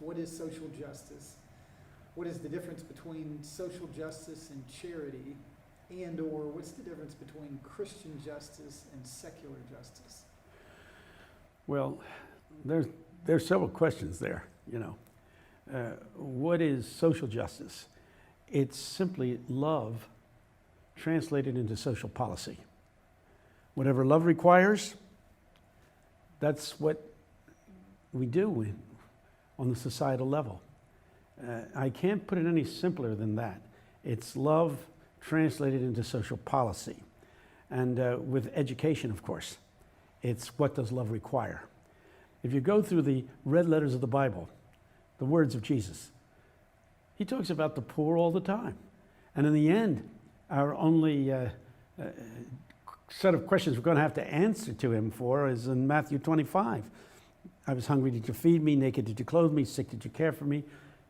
What is social justice? What is the difference between social justice and charity? And or what's the difference between Christian justice and secular justice? Well, there's several questions there, you know. What is social justice? It's simply love translated into social policy. Whatever love requires, that's what we do on the societal level. I can't put it any simpler than that. It's love translated into social policy. And with education, of course, it's what does love require? If you go through the red letters of the Bible, the words of Jesus, he talks about the poor all the time. And in the end, our only set of questions we're going to have to answer to him for is in Matthew 25. I was hungry, did you feed me? Naked, did you clothe me? Sick, did you care for me?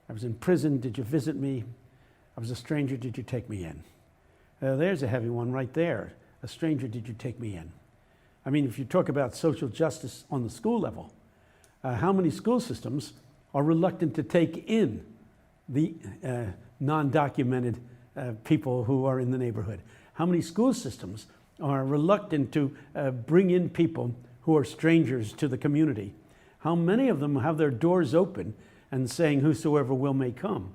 I was in prison, did you visit me? I was a stranger, did you take me in? There's a heavy one right there. A stranger, did you take me in? I mean, if you talk about social justice on the school level, how many school systems are reluctant to take in the non-documented people who are in the neighborhood? How many school systems are reluctant to bring in people who are strangers to the community? How many of them have their doors open and saying, whosoever will may come?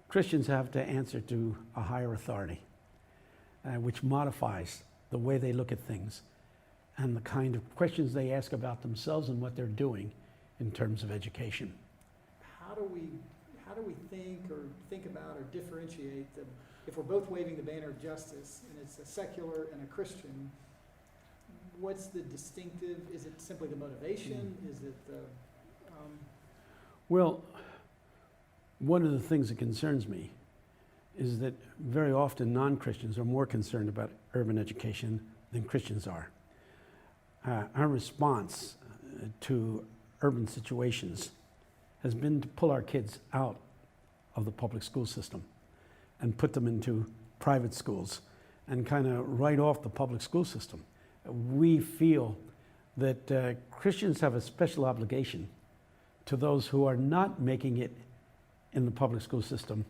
Christians have to answer to a higher authority, which modifies the way they look at things and the kind of questions they ask about themselves and what they're doing in terms of education. How do we think about or differentiate them? If we're both waving the banner of justice and it's a secular and a Christian, what's the distinctive? Is it simply the motivation? Is it the Well, one of the things that concerns me is that very often non-Christians are more concerned about urban education than Christians are. Our response to urban situations has been to pull our kids out of the public school system and put them into private schools and kind of write off the public school system. We feel that Christians have a special obligation to those who are not making it in the public school system,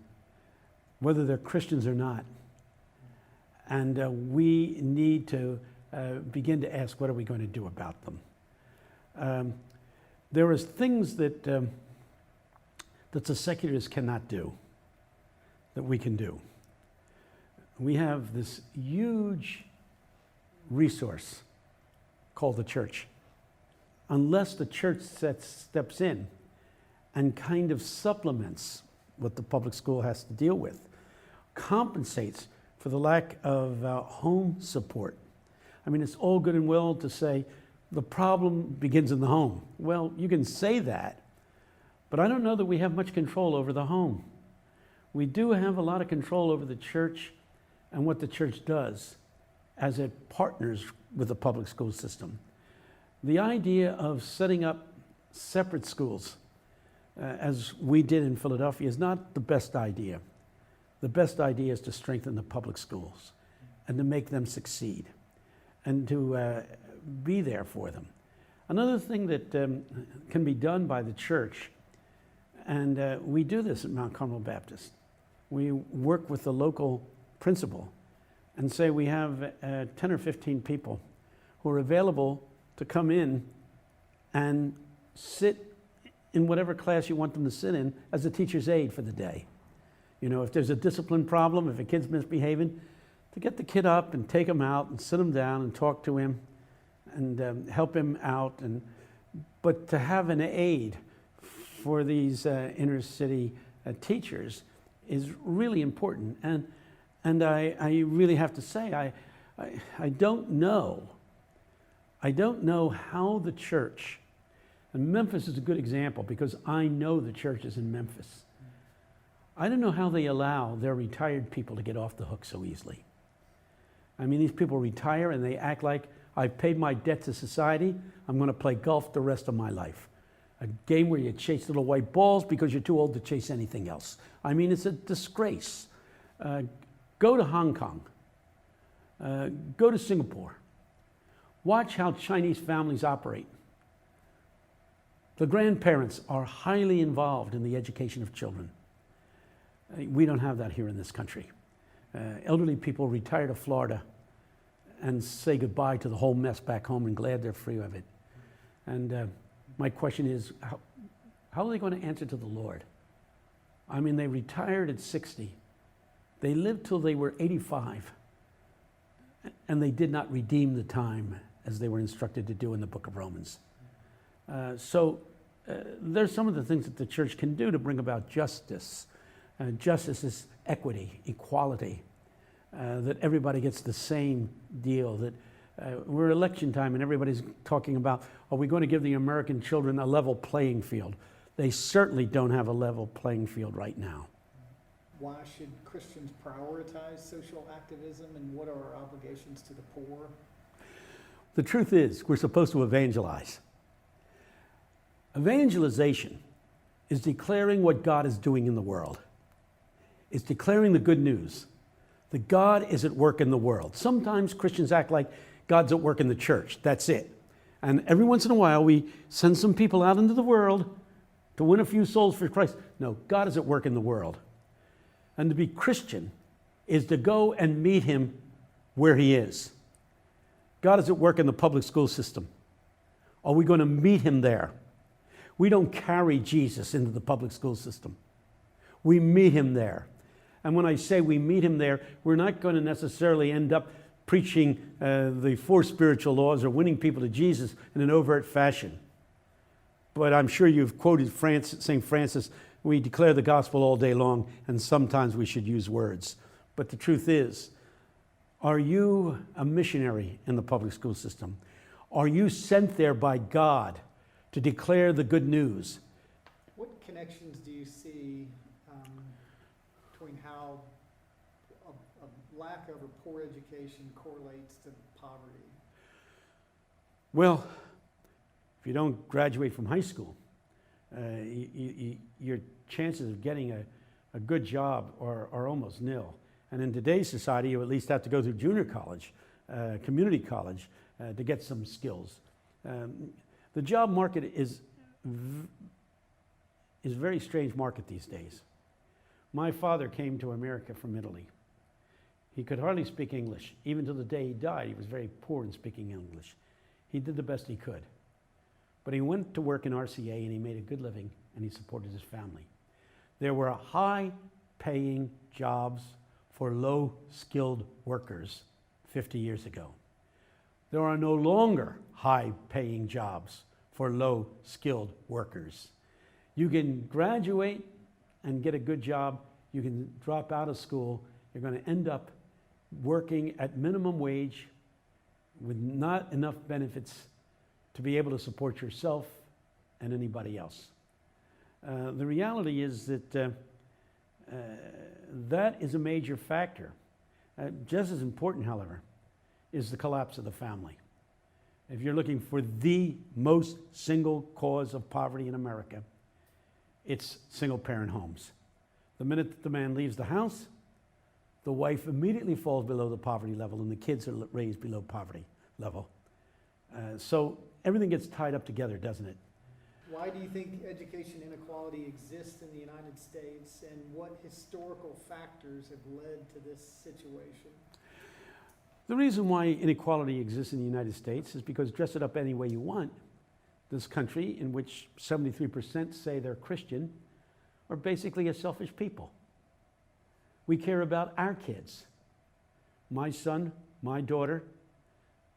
whether they're Christians or not. And we need to begin to ask, what are we going to do about them? There are things that the secularists cannot do that we can do. We have this huge resource called the church. Unless the church steps in and kind of supplements what the public school has to deal with, compensates for the lack of home support. I mean, it's all good and well to say the problem begins in the home. Well, you can say that, but I don't know that we have much control over the home. We do have a lot of control over the church and what the church does as it partners with the public school system. The idea of setting up separate schools, as we did in Philadelphia, is not the best idea. The best idea is to strengthen the public schools and to make them succeed and to be there for them. Another thing that can be done by the church, and we do this at Mount Carmel Baptist, we work with the local principal and say we have 10 or 15 people who are available to come in and sit in whatever class you want them to sit in as a teacher's aide for the day. You know, if there's a discipline problem, if a kid's misbehaving, to get the kid up and take him out and sit him down and talk to him and help him out. But to have an aide for these inner city teachers is really important. And I really have to say, I don't know how the church, and Memphis is a good example because I know the churches in Memphis. I don't know how they allow their retired people to get off the hook so easily. I mean, these people retire and they act like, I've paid my debt to society, I'm going to play golf the rest of my life. A game where you chase little white balls because you're too old to chase anything else. I mean, it's a disgrace. Go to Hong Kong. Go to Singapore. Watch how Chinese families operate. The grandparents are highly involved in the education of children. We don't have that here in this country. Elderly people retire to Florida and say goodbye to the whole mess back home and glad they're free of it. And my question is, how are they going to answer to the Lord? I mean, they retired at 60. They lived till they were 85. And they did not redeem the time as they were instructed to do in the book of Romans. So there's some of the things that the church can do to bring about justice. Justice is equity, equality, that everybody gets the same deal, that we're election time and everybody's talking about, are we going to give the American children a level playing field? They certainly don't have a level playing field right now. Why should Christians prioritize social activism, and what are our obligations to the poor? The truth is, we're supposed to evangelize. Evangelization is declaring what God is doing in the world. It's declaring the good news, that God is at work in the world. Sometimes Christians act like God's at work in the church. That's it. And every once in a while, we send some people out into the world to win a few souls for Christ. No, God is at work in the world. And to be Christian is to go and meet him where he is. God is at work in the public school system. Are we going to meet him there? We don't carry Jesus into the public school system. We meet him there. And when I say we meet him there, we're not going to necessarily end up preaching the 4 spiritual laws or winning people to Jesus in an overt fashion. But I'm sure you've quoted St. Francis, we declare the gospel all day long, and sometimes we should use words. But the truth is, are you a missionary in the public school system? Are you sent there by God to declare the good news? What connections do you see between how a lack of or poor education correlates to poverty? Well, if you don't graduate from high school, your chances of getting a good job are almost nil. And in today's society, you at least have to go through junior college, community college, to get some skills. The job market is a very strange market these days. My father came to America from Italy. He could hardly speak English. Even to the day he died, he was very poor in speaking English. He did the best he could. But he went to work in RCA and he made a good living and he supported his family. There were high-paying jobs for low-skilled workers 50 years ago. There are no longer high-paying jobs for low-skilled workers. You can graduate and get a good job. You can drop out of school. You're going to end up working at minimum wage with not enough benefits to be able to support yourself and anybody else. The reality is that that is a major factor. Just as important, however, is the collapse of the family. If you're looking for the most single cause of poverty in America, it's single-parent homes. The minute that the man leaves the house, the wife immediately falls below the poverty level and the kids are raised below poverty level. So everything gets tied up together, doesn't it? Why do you think education inequality exists in the United States, and what historical factors have led to this situation? The reason why inequality exists in the United States is because, dress it up any way you want, this country, in which 73% say they're Christian, are basically a selfish people. We care about our kids. My son, my daughter,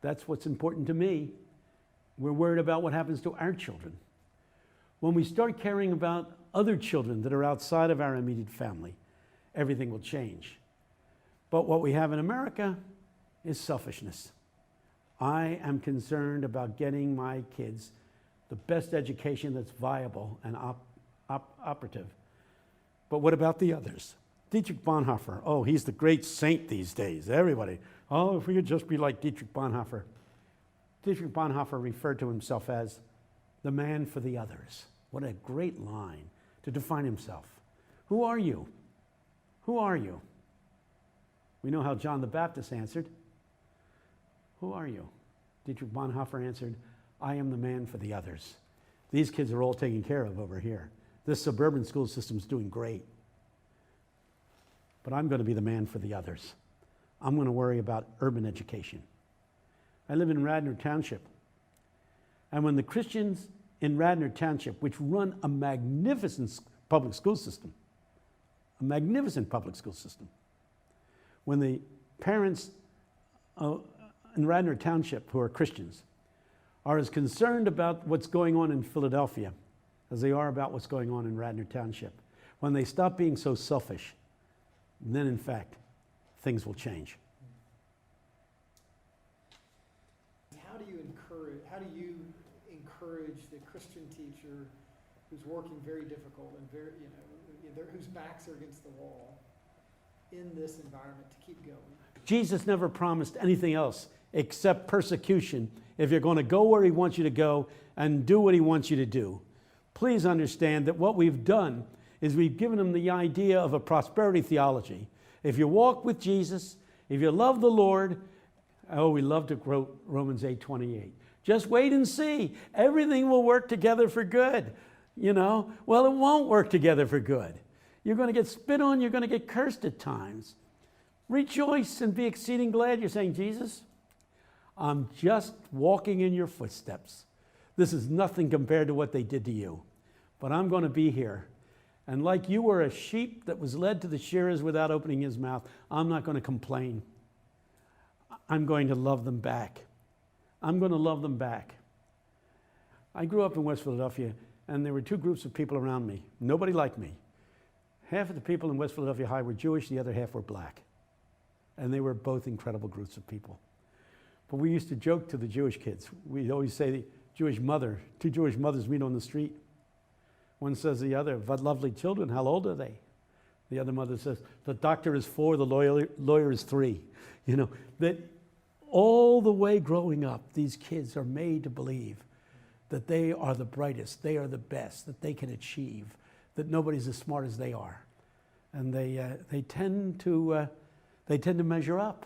that's what's important to me. We're worried about what happens to our children. When we start caring about other children that are outside of our immediate family, everything will change. But what we have in America is selfishness. I am concerned about getting my kids the best education that's viable and operative. But what about the others? Dietrich Bonhoeffer, oh, he's the great saint these days. Everybody, oh, if we could just be like Dietrich Bonhoeffer. Dietrich Bonhoeffer referred to himself as the man for the others. What a great line to define himself. Who are you? Who are you? We know how John the Baptist answered. Who are you? Dietrich Bonhoeffer answered, I am the man for the others. These kids are all taken care of over here. This suburban school system's doing great. But I'm going to be the man for the others. I'm going to worry about urban education. I live in Radnor Township. And when the Christians in Radnor Township, which run a magnificent public school system, when the parents in Radnor Township who are Christians are as concerned about what's going on in Philadelphia as they are about what's going on in Radnor Township, when they stop being so selfish, then in fact, things will change. How do you encourage the Christian teacher who's working very difficult and whose backs are against the wall in this environment to keep going? Jesus never promised anything else except persecution if you're going to go where he wants you to go and do what he wants you to do. Please understand that what we've done is we've given them the idea of a prosperity theology. If you walk with Jesus, if you love the Lord, we love to quote Romans 8:28. Just wait and see. Everything will work together for good. Well, it won't work together for good. You're going to get spit on. You're going to get cursed at times. Rejoice and be exceeding glad. You're saying, Jesus, I'm just walking in your footsteps. This is nothing compared to what they did to you. But I'm going to be here. And like you were a sheep that was led to the shearers without opening his mouth, I'm not going to complain. I'm going to love them back. I'm going to love them back. I grew up in West Philadelphia, and there were two groups of people around me. Nobody liked me. Half of the people in West Philadelphia High were Jewish, the other half were black. And they were both incredible groups of people. But we used to joke to the Jewish kids. We'd always say, two Jewish mothers meet on the street. One says to the other, "What lovely children, how old are they?" The other mother says, "The doctor is 4, the lawyer is 3. That all the way growing up, these kids are made to believe that they are the brightest, they are the best, that they can achieve, that nobody's as smart as they are. And they tend to measure up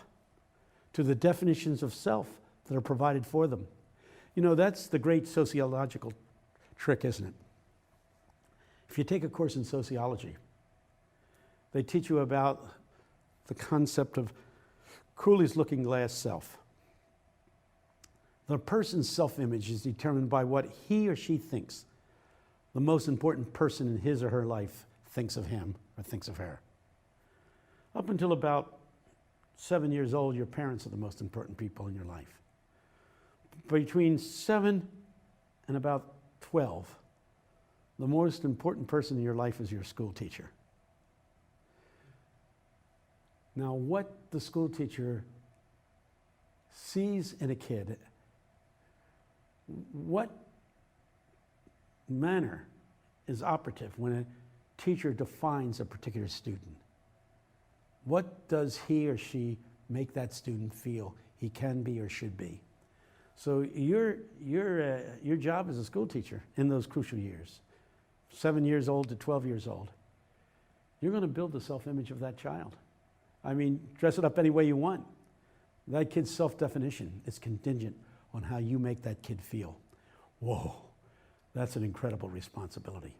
to the definitions of self that are provided for them. That's the great sociological trick, isn't it? If you take a course in sociology, they teach you about the concept of Cooley's looking glass self. The person's self-image is determined by what he or she thinks the most important person in his or her life thinks of him or thinks of her. Up until about 7 years old, your parents are the most important people in your life. Between 7 and about 12, the most important person in your life is your school teacher. Now, what the school teacher sees in a kid, what manner is operative when a teacher defines a particular student? What does he or she make that student feel he can be or should be? So your job as a school teacher in those crucial years, 7 years old to 12 years old, you're going to build the self-image of that child. I mean, dress it up any way you want. That kid's self-definition is contingent on how you make that kid feel. Whoa, that's an incredible responsibility.